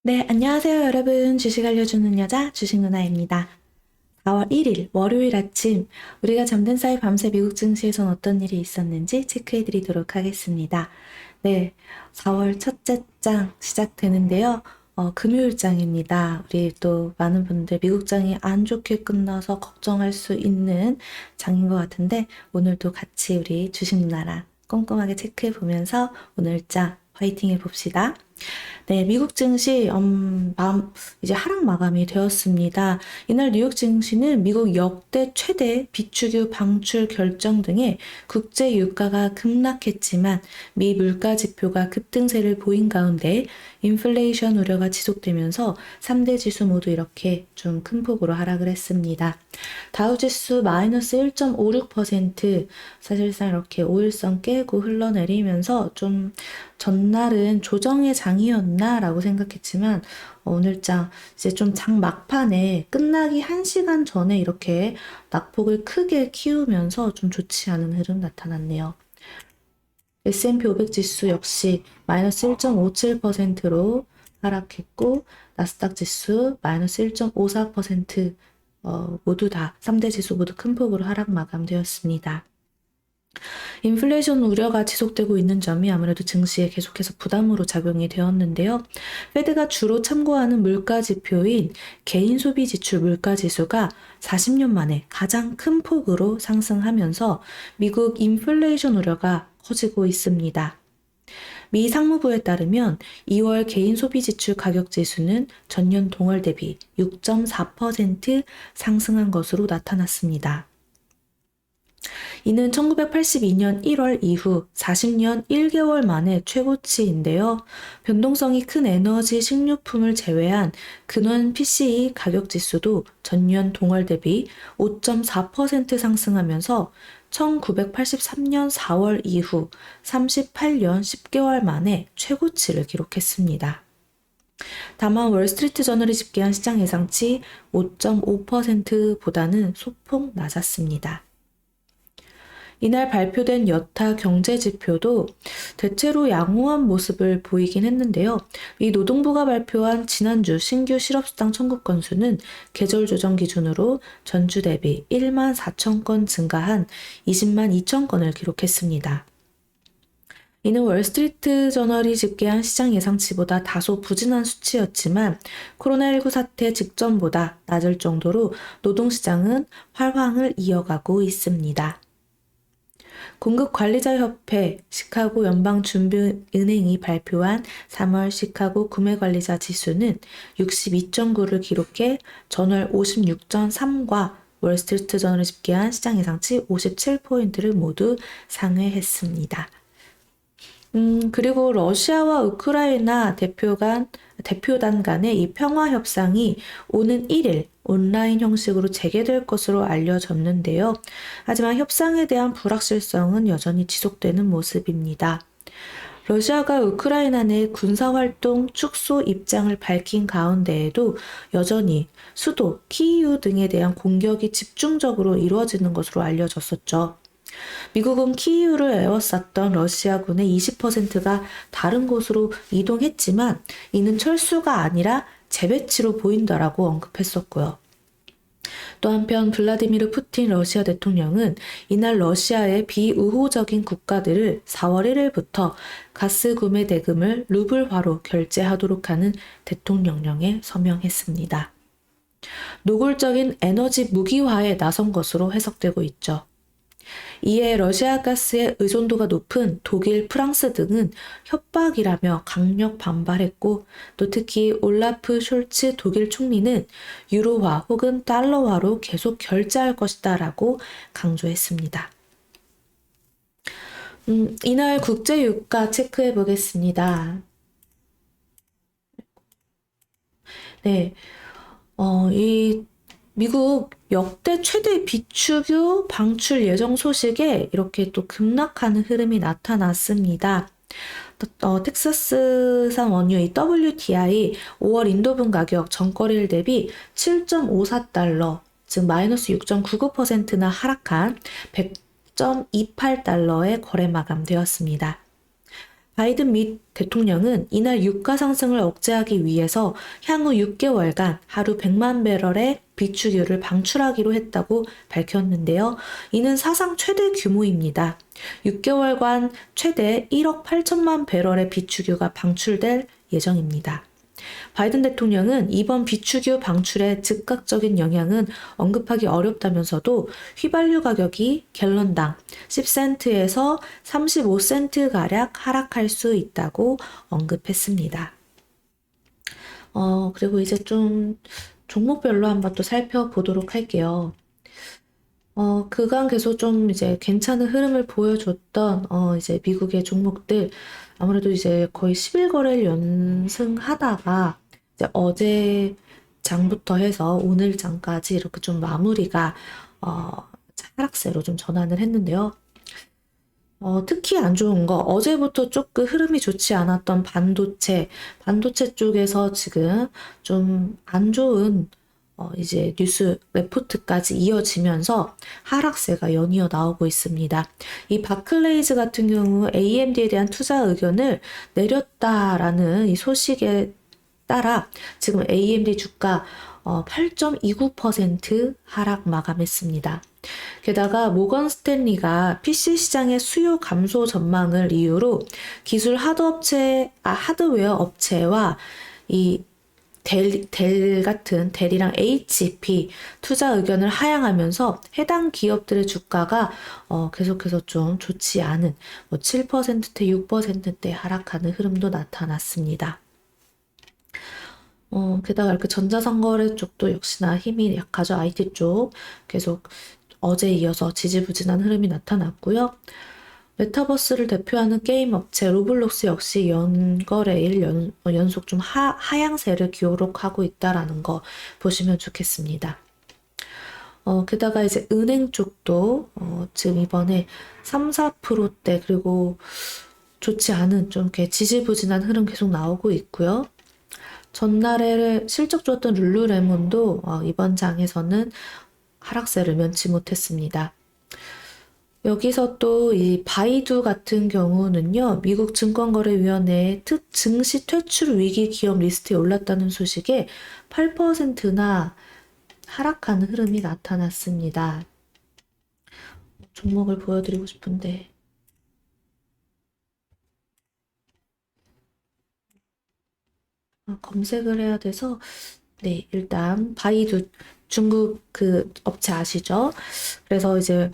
네, 안녕하세요, 여러분. 주식 알려주는 여자 주식 누나입니다. 4월 1일 월요일 아침 우리가 잠든 사이 밤새 미국 증시에선 어떤 일이 있었는지 체크해 드리도록 하겠습니다. 네, 4월 첫째 장 시작되는데요. 금요일장입니다. 우리 또 많은 분들 미국 장이 안 좋게 끝나서 걱정할 수 있는 장인 것 같은데 오늘도 같이 우리 주식 누나랑 꼼꼼하게 체크해 보면서 오늘 장 화이팅 해봅시다. 네, 미국 증시 이제 하락 마감이 되었습니다. 이날 뉴욕 증시는 미국 역대 최대 비축유 방출 결정 등의 국제 유가가 급락했지만 미 물가 지표가 급등세를 보인 가운데 인플레이션 우려가 지속되면서 3대 지수 모두 이렇게 좀 큰 폭으로 하락을 했습니다. 다우지수 마이너스 1.56%, 사실상 이렇게 5일선 깨고 흘러내리면서 좀 전날은 조정의 장이었나 라고 생각했지만 오늘장 이제 좀 장 막판에 끝나기 1시간 전에 이렇게 낙폭을 크게 키우면서 좀 좋지 않은 흐름 나타났네요. S&P 500 지수 역시 마이너스 1.57%로 하락했고 나스닥 지수 마이너스 1.54%, 모두 다 3대 지수 모두 큰 폭으로 하락 마감되었습니다. 인플레이션 우려가 지속되고 있는 점이 아무래도 증시에 계속해서 부담으로 작용이 되었는데요. 페드가 주로 참고하는 물가 지표인 개인 소비 지출 물가 지수가 40년 만에 가장 큰 폭으로 상승하면서 미국 인플레이션 우려가 커지고 있습니다. 미 상무부에 따르면 2월 개인 소비 지출 가격 지수는 전년 동월 대비 6.4% 상승한 것으로 나타났습니다. 이는 1982년 1월 이후 40년 1개월 만에 최고치인데요. 변동성이 큰 에너지 식료품을 제외한 근원 PCE 가격 지수도 전년 동월 대비 5.4% 상승하면서 1983년 4월 이후 38년 10개월 만에 최고치를 기록했습니다. 다만 월스트리트 저널이 집계한 시장 예상치 5.5%보다는 소폭 낮았습니다. 이날 발표된 여타 경제 지표도 대체로 양호한 모습을 보이긴 했는데요. 이 노동부가 발표한 지난주 신규 실업수당 청구 건수는 계절 조정 기준으로 전주 대비 1만 4천 건 증가한 20만 2천 건을 기록했습니다. 이는 월스트리트 저널이 집계한 시장 예상치보다 다소 부진한 수치였지만 코로나19 사태 직전보다 낮을 정도로 노동시장은 활황을 이어가고 있습니다. 공급관리자협회 시카고 연방준비은행이 발표한 3월 시카고 구매관리자 지수는 62.9를 기록해 전월 56.3과 월스트리트 저널이 집계한 시장 예상치 57포인트를 모두 상회했습니다. 그리고 러시아와 우크라이나 대표단 간의 이 평화 협상이 오는 1일 온라인 형식으로 재개될 것으로 알려졌는데요. 하지만 협상에 대한 불확실성은 여전히 지속되는 모습입니다. 러시아가 우크라이나 내 군사활동 축소 입장을 밝힌 가운데에도 여전히 수도 키이우 등에 대한 공격이 집중적으로 이루어지는 것으로 알려졌었죠. 미국은 키이우를 에워쌌던 러시아군의 20%가 다른 곳으로 이동했지만 이는 철수가 아니라 재배치로 보인다라고 언급했었고요. 또 한편 블라디미르 푸틴 러시아 대통령은 이날 러시아의 비우호적인 국가들을 4월 1일부터 가스 구매 대금을 루블화로 결제하도록 하는 대통령령에 서명했습니다. 노골적인 에너지 무기화에 나선 것으로 해석되고 있죠. 이에 러시아 가스의 의존도가 높은 독일, 프랑스 등은 협박이라며 강력 반발했고 또 특히 올라프 숄츠 독일 총리는 유로화 혹은 달러화로 계속 결제할 것이다 라고 강조했습니다. 이날 국제유가 체크해 보겠습니다. 네, 이 미국 역대 최대 비축유 방출 예정 소식에 이렇게 또 급락하는 흐름이 나타났습니다. 텍사스산 원유 이 WTI 5월 인도분 가격 전거래일 대비 7.54달러, 즉 마이너스 6.99%나 하락한 100.28달러에 거래 마감되었습니다. 바이든 미 대통령은 이날 유가 상승을 억제하기 위해서 향후 6개월간 하루 100만 배럴의 비축유를 방출하기로 했다고 밝혔는데요. 이는 사상 최대 규모입니다. 6개월간 최대 1억 8천만 배럴의 비축유가 방출될 예정입니다. 바이든 대통령은 이번 비축유 방출의 즉각적인 영향은 언급하기 어렵다면서도 휘발유 가격이 갤런당 10센트에서 35센트 가량 하락할 수 있다고 언급했습니다. 그리고 이제 좀 종목별로 한번 또 살펴보도록 할게요. 그간 계속 좀 이제 괜찮은 흐름을 보여줬던, 이제 미국의 종목들, 아무래도 이제 거의 10일 거래를 연승하다가, 이제 어제 장부터 해서 오늘 장까지 이렇게 좀 마무리가, 하락세로 좀 전환을 했는데요. 특히 안 좋은 거, 어제부터 조금 흐름이 좋지 않았던 반도체 쪽에서 지금 좀 안 좋은 이제 뉴스 레포트까지 이어지면서 하락세가 연이어 나오고 있습니다. 이 바클레이즈 같은 경우 AMD에 대한 투자 의견을 내렸다라는 이 소식에 따라 지금 AMD 주가 8.29% 하락 마감했습니다. 게다가 모건 스탠리가 PC 시장의 수요 감소 전망을 이유로 기술 하드웨어 업체와 이 델 같은 델이랑 HP 투자 의견을 하향하면서 해당 기업들의 주가가 계속해서 좀 좋지 않은 7%대 6%대 하락하는 흐름도 나타났습니다. 게다가 이렇게 전자상거래 쪽도 역시나 힘이 약하죠. IT 쪽 계속 어제 이어서 지지부진한 흐름이 나타났고요. 메타버스를 대표하는 게임 업체 로블록스 역시 연거래일 연속 좀 하향세를 기록하고 있다라는 거 보시면 좋겠습니다. 게다가 이제 은행 쪽도 지금 이번에 3, 4%대 그리고 좋지 않은 좀 이렇게 지지부진한 흐름 계속 나오고 있고요. 전날에 실적 좋았던 룰루레몬도 이번 장에서는 하락세를 면치 못했습니다. 여기서 또 이 바이두 같은 경우는요, 미국 증권거래위원회의 증시 퇴출 위기 기업 리스트에 올랐다는 소식에 8%나 하락하는 흐름이 나타났습니다. 종목을 보여드리고 싶은데. 검색을 해야 돼서, 네, 일단 바이두 중국 그 업체 아시죠? 그래서 이제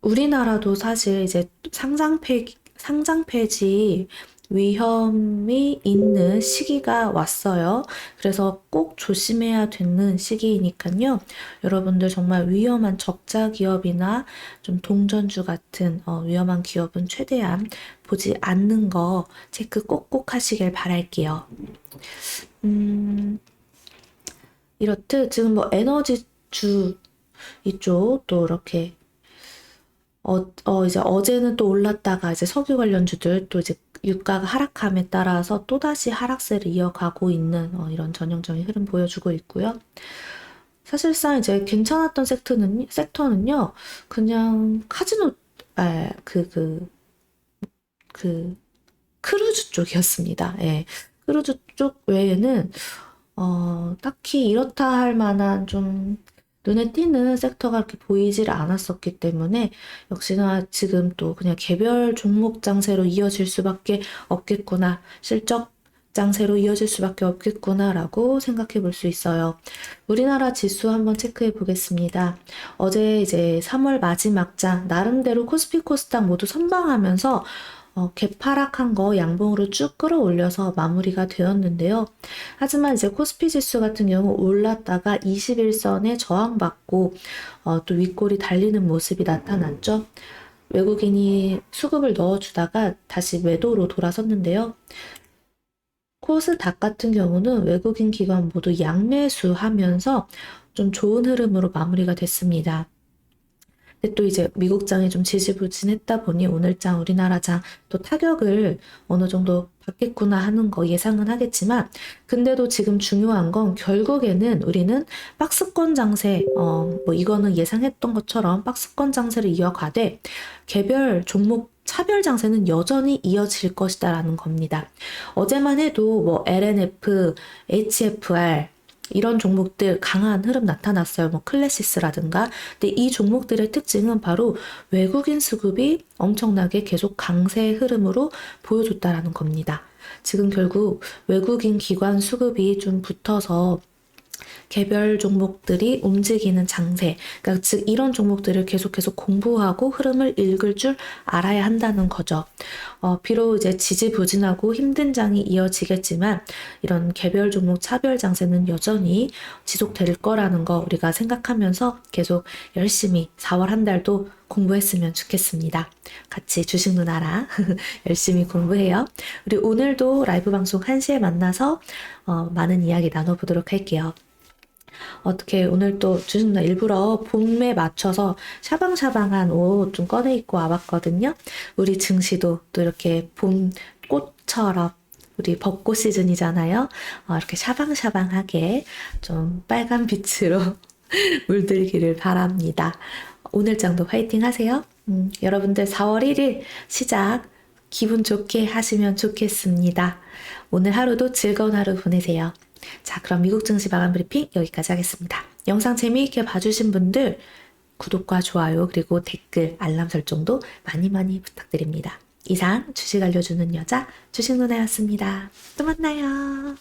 우리나라도 사실 이제 상장 폐지 위험이 있는 시기가 왔어요. 그래서 꼭 조심해야 되는 시기이니까요. 여러분들 정말 위험한 적자 기업이나 좀 동전주 같은 위험한 기업은 최대한 보지 않는 거 체크 꼭꼭 하시길 바랄게요. 이렇듯 지금 뭐 에너지주 이쪽 또 이렇게 이제 어제는 또 올랐다가 이제 석유 관련주들 또 이제 유가가 하락함에 따라서 또다시 하락세를 이어가고 있는 이런 전형적인 흐름 보여주고 있고요. 사실상 이제 괜찮았던 섹터는요, 그냥 카지노, 크루즈 쪽이었습니다. 예. 크루즈 쪽 외에는, 딱히 이렇다 할 만한 좀 눈에 띄는 섹터가 그렇게 보이질 않았었기 때문에 역시나 지금 또 그냥 개별 종목 장세로 이어질 수밖에 없겠구나. 실적 장세로 이어질 수밖에 없겠구나라고 생각해 볼 수 있어요. 우리나라 지수 한번 체크해 보겠습니다. 어제 이제 3월 마지막 장 나름대로 코스피 코스닥 모두 선방하면서 개파락한 거 양봉으로 쭉 끌어올려서 마무리가 되었는데요. 하지만 이제 코스피 지수 같은 경우 올랐다가 21선에 저항받고 또 윗골이 달리는 모습이 나타났죠. 외국인이 수급을 넣어주다가 다시 매도로 돌아섰는데요. 코스닥 같은 경우는 외국인 기관 모두 양매수하면서 좀 좋은 흐름으로 마무리가 됐습니다. 근데 또 이제 미국장이 좀 지지부진했다 보니 오늘장 우리나라장 또 타격을 어느 정도 받겠구나 하는 거 예상은 하겠지만 근데도 지금 중요한 건 결국에는 우리는 박스권 장세 뭐 이거는 예상했던 것처럼 박스권 장세를 이어가되 개별 종목 차별 장세는 여전히 이어질 것이다라는 겁니다. 어제만 해도 뭐 LNF, HFR 이런 종목들 강한 흐름 나타났어요. 뭐 클래시스라든가. 근데 이 종목들의 특징은 바로 외국인 수급이 엄청나게 계속 강세 흐름으로 보여줬다라는 겁니다. 지금 결국 외국인 기관 수급이 좀 붙어서 개별 종목들이 움직이는 장세, 그러니까 즉 이런 종목들을 계속해서 공부하고 흐름을 읽을 줄 알아야 한다는 거죠. 비록 이제 지지부진하고 힘든 장이 이어지겠지만 이런 개별 종목 차별 장세는 여전히 지속될 거라는 거 우리가 생각하면서 계속 열심히 4월 한 달도 공부했으면 좋겠습니다. 같이 주식 누나랑 열심히 공부해요. 우리 오늘도 라이브 방송 1시에 만나서 많은 이야기 나눠보도록 할게요. 어떻게 오늘 또 주식나 일부러 봄에 맞춰서 샤방샤방한 옷 좀 꺼내 입고 와봤거든요. 우리 증시도 또 이렇게 봄 꽃처럼 우리 벚꽃 시즌이잖아요. 이렇게 샤방샤방하게 좀 빨간 빛으로 물들기를 바랍니다. 오늘장도 화이팅 하세요. 여러분들 4월 1일 시작 기분 좋게 하시면 좋겠습니다. 오늘 하루도 즐거운 하루 보내세요. 자, 그럼 미국 증시 마감 브리핑 여기까지 하겠습니다. 영상 재미있게 봐주신 분들 구독과 좋아요 그리고 댓글 알람 설정도 많이 많이 부탁드립니다. 이상 주식 알려주는 여자 주식 누나였습니다. 또 만나요.